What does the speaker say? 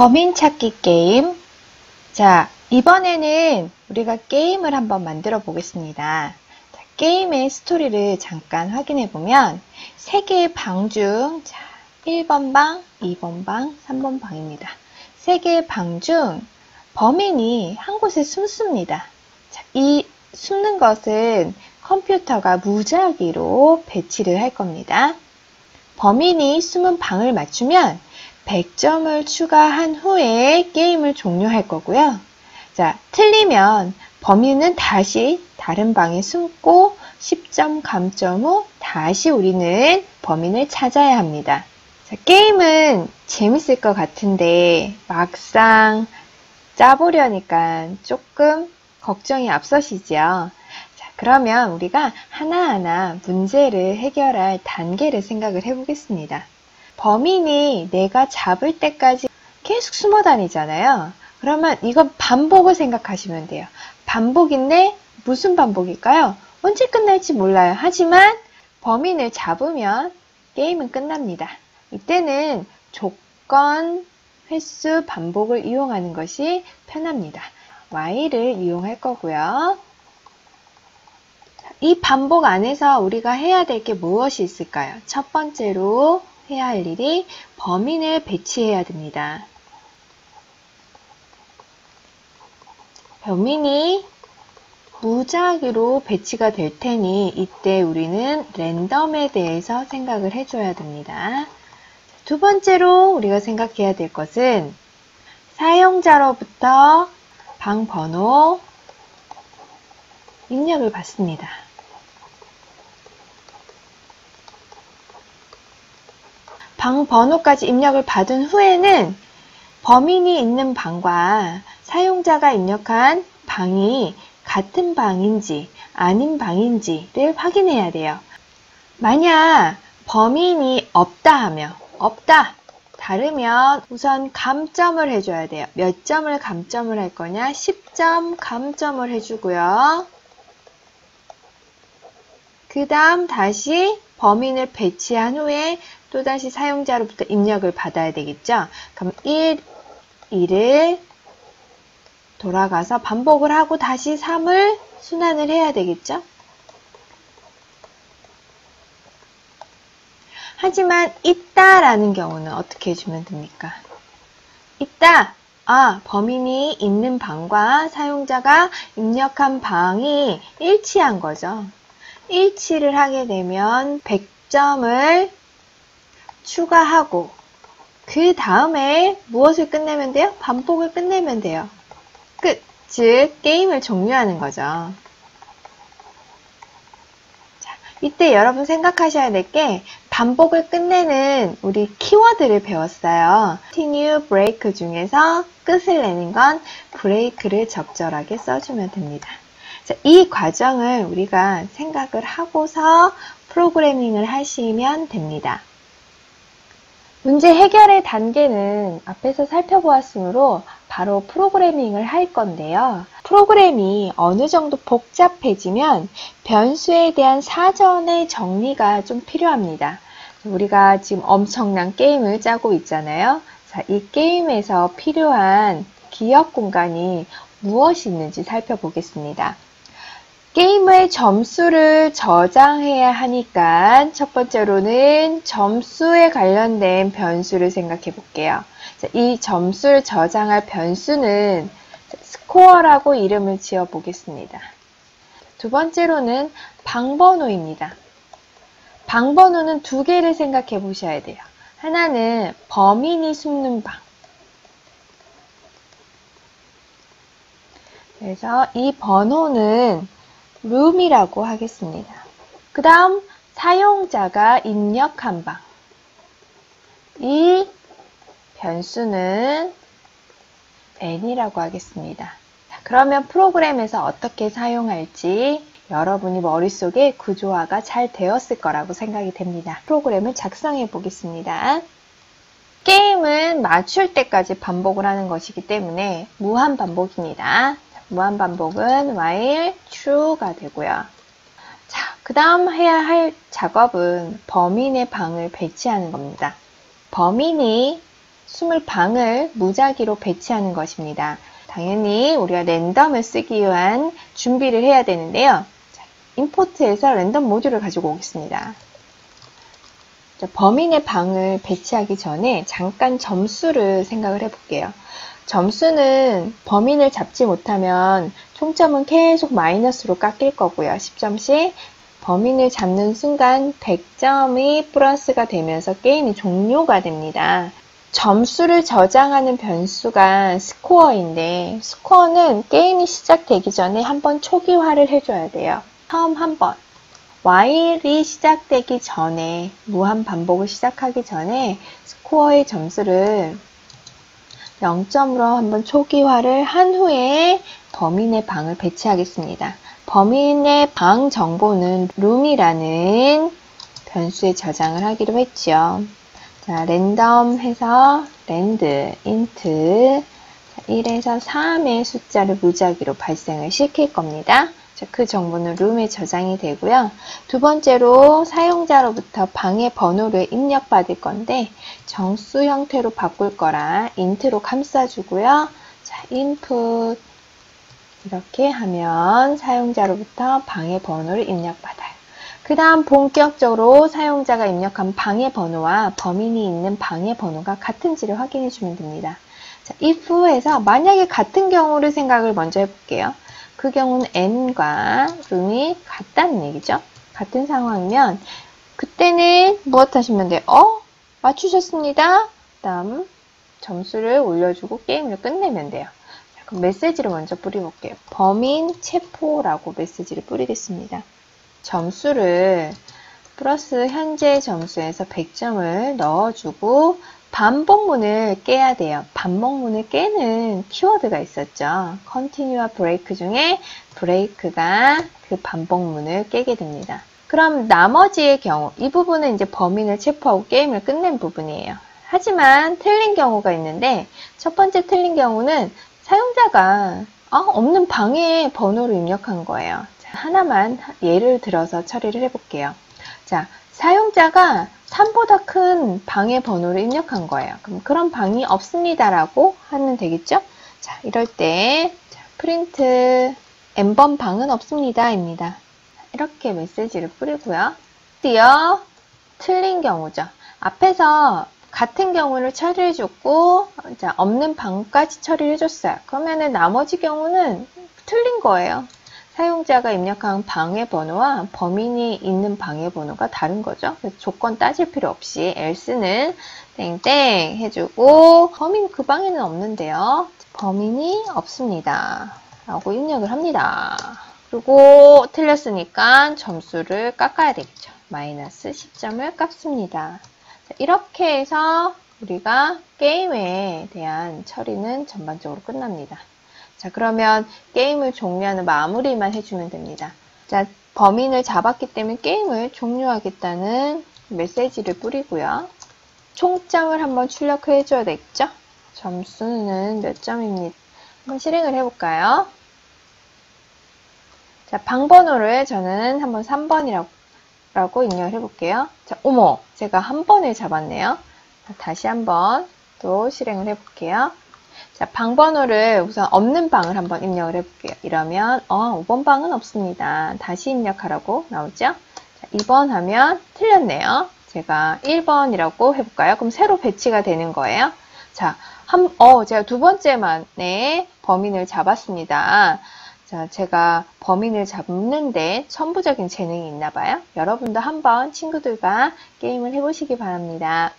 범인 찾기 게임. 자, 이번에는 우리가 게임을 한번 만들어 보겠습니다. 자, 게임의 스토리를 잠깐 확인해 보면 3개의 방 중 1번 방, 2번 방, 3번 방입니다. 3개의 방 중 범인이 한 곳에 숨습니다. 자, 이 숨는 것은 컴퓨터가 무작위로 배치를 할 겁니다. 범인이 숨은 방을 맞추면 100점을 추가한 후에 게임을 종료할 거고요. 자, 틀리면 범인은 다시 다른 방에 숨고 10점 감점 후 다시 우리는 범인을 찾아야 합니다. 자, 게임은 재밌을 것 같은데 막상 짜보려니까 조금 걱정이 앞서시죠. 자, 그러면 우리가 하나하나 문제를 해결할 단계를 생각을 해보겠습니다. 범인이 내가 잡을 때까지 계속 숨어 다니잖아요. 그러면 이건 반복을 생각하시면 돼요. 반복인데 무슨 반복일까요? 언제 끝날지 몰라요. 하지만 범인을 잡으면 게임은 끝납니다. 이때는 조건, 횟수, 반복을 이용하는 것이 편합니다. while을 이용할 거고요. 이 반복 안에서 우리가 해야 될 게 무엇이 있을까요? 첫 번째로 해야 할 일이 범인을 배치해야 됩니다. 범인이 무작위로 배치가 될 테니 이때 우리는 랜덤에 대해서 생각을 해줘야 됩니다. 두 번째로 우리가 생각해야 될 것은 사용자로부터 방 번호 입력을 받습니다. 방 번호까지 입력을 받은 후에는 범인이 있는 방과 사용자가 입력한 방이 같은 방인지 아닌 방인지를 확인해야 돼요. 만약 범인이 없다 하면 없다! 다르면 우선 감점을 해줘야 돼요. 몇 점을 감점을 할 거냐? 10점 감점을 해주고요. 그 다음 다시 범인을 배치한 후에 또다시 사용자로부터 입력을 받아야 되겠죠? 그럼 1을 돌아가서 반복을 하고 다시 3을 순환을 해야 되겠죠? 하지만 있다라는 경우는 어떻게 해주면 됩니까? 있다! 범인이 있는 방과 사용자가 입력한 방이 일치한 거죠. 일치를 하게 되면 100점을 추가하고 그 다음에 무엇을 끝내면 돼요? 반복을 끝내면 돼요. 끝! 즉 게임을 종료하는 거죠. 자, 이때 여러분 생각하셔야 될 게 반복을 끝내는 우리 키워드를 배웠어요. continue, break 중에서 끝을 내는 건 break를 적절하게 써주면 됩니다. 자, 이 과정을 우리가 생각을 하고서 프로그래밍을 하시면 됩니다. 문제 해결의 단계는 앞에서 살펴보았으므로 바로 프로그래밍을 할 건데요. 프로그램이 어느 정도 복잡해지면 변수에 대한 사전의 정리가 좀 필요합니다. 우리가 지금 엄청난 게임을 짜고 있잖아요. 자, 이 게임에서 필요한 기억 공간이 무엇이 있는지 살펴보겠습니다. 게임의 점수를 저장해야 하니까 첫 번째로는 점수에 관련된 변수를 생각해 볼게요. 자, 이 점수를 저장할 변수는 스코어라고 이름을 지어 보겠습니다. 두 번째로는 방번호입니다. 방번호는 2개를 생각해 보셔야 돼요. 하나는 범인이 숨는 방. 그래서 이 번호는 room이라고 하겠습니다. 그 다음 사용자가 입력한 방. 이 변수는 n이라고 하겠습니다. 자, 그러면 프로그램에서 어떻게 사용할지 여러분이 머릿속에 구조화가 잘 되었을 거라고 생각이 됩니다. 프로그램을 작성해 보겠습니다. 게임은 맞출 때까지 반복을 하는 것이기 때문에 무한 반복입니다. 무한 반복은 while true가 되고요. 자, 그 다음 해야 할 작업은 범인의 방을 배치하는 겁니다. 범인이 20방을 무작위로 배치하는 것입니다. 당연히 우리가 랜덤을 쓰기 위한 준비를 해야 되는데요. 자, 임포트에서 랜덤 모듈을 가지고 오겠습니다. 자, 범인의 방을 배치하기 전에 잠깐 점수를 생각을 해볼게요. 점수는 범인을 잡지 못하면 총점은 계속 마이너스로 깎일 거고요. 10점씩. 범인을 잡는 순간 100점이 플러스가 되면서 게임이 종료가 됩니다. 점수를 저장하는 변수가 스코어인데 스코어는 게임이 시작되기 전에 한번 초기화를 해줘야 돼요. 처음 한 번. while이 시작되기 전에 무한 반복을 시작하기 전에 스코어의 점수를 0점으로 한번 초기화를 한 후에 범인의 방을 배치하겠습니다. 범인의 방 정보는 room이라는 변수에 저장을 하기로 했죠. 자, 랜덤 해서 rand, int 1에서 3의 숫자를 무작위로 발생을 시킬 겁니다. 자, 그 정보는 room에 저장이 되고요. 두 번째로 사용자로부터 방의 번호를 입력받을 건데 정수 형태로 바꿀 거라 int로 감싸주고요. 자, input 이렇게 하면 사용자로부터 방의 번호를 입력받아요. 그 다음 본격적으로 사용자가 입력한 방의 번호와 범인이 있는 방의 번호가 같은지를 확인해 주면 됩니다. 자, if에서 만약에 같은 경우를 생각을 먼저 해볼게요. 그 경우는 n과 room이 같다는 얘기죠. 같은 상황이면 그때는 무엇 하시면 돼요? 맞추셨습니다. 다음 점수를 올려주고 게임을 끝내면 돼요. 자, 그럼 메시지를 먼저 뿌려볼게요. 범인 체포라고 메시지를 뿌리겠습니다. 점수를 플러스 현재 점수에서 100점을 넣어주고 반복문을 깨야 돼요. 반복문을 깨는 키워드가 있었죠. continue와 break 중에 break가 그 반복문을 깨게 됩니다. 그럼 나머지의 경우, 이 부분은 이제 범인을 체포하고 게임을 끝낸 부분이에요. 하지만 틀린 경우가 있는데 첫 번째 틀린 경우는 사용자가 없는 방에 번호를 입력한 거예요. 자, 하나만 예를 들어서 처리를 해볼게요. 자, 사용자가 3보다 큰 방의 번호를 입력한 거예요. 그럼 그런 방이 없습니다라고 하면 되겠죠? 자, 이럴 때 프린트 n번 방은 없습니다입니다. 이렇게 메시지를 뿌리고요. 드디어 틀린 경우죠. 앞에서 같은 경우를 처리해줬고 자, 없는 방까지 처리를 해줬어요. 그러면은 나머지 경우는 틀린 거예요. 사용자가 입력한 방의 번호와 범인이 있는 방의 번호가 다른 거죠. 그래서 조건 따질 필요 없이 else는 땡땡 해주고 범인 그 방에는 없는데요. 범인이 없습니다. 라고 입력을 합니다. 그리고 틀렸으니까 점수를 깎아야 되겠죠. 마이너스 10점을 깎습니다. 자, 이렇게 해서 우리가 게임에 대한 처리는 전반적으로 끝납니다. 자, 그러면 게임을 종료하는 마무리만 해주면 됩니다. 자, 범인을 잡았기 때문에 게임을 종료하겠다는 메시지를 뿌리고요. 총점을 한번 출력해 줘야 되겠죠? 점수는 몇 점입니다. 한번 실행을 해볼까요? 자, 방번호를 저는 한번 3번이라고 입력을 해볼게요. 자, 어머, 제가 한 번을 잡았네요. 자, 다시 한번 또 실행을 해볼게요. 자, 방번호를 우선 없는 방을 한번 입력을 해볼게요. 이러면 5번 방은 없습니다. 다시 입력하라고 나오죠? 자, 2번 하면 틀렸네요. 제가 1번이라고 해볼까요? 그럼 새로 배치가 되는 거예요. 자, 제가 두 번째 만에 범인을 잡았습니다. 자, 제가 범인을 잡는데 천부적인 재능이 있나 봐요. 여러분도 한번 친구들과 게임을 해보시기 바랍니다.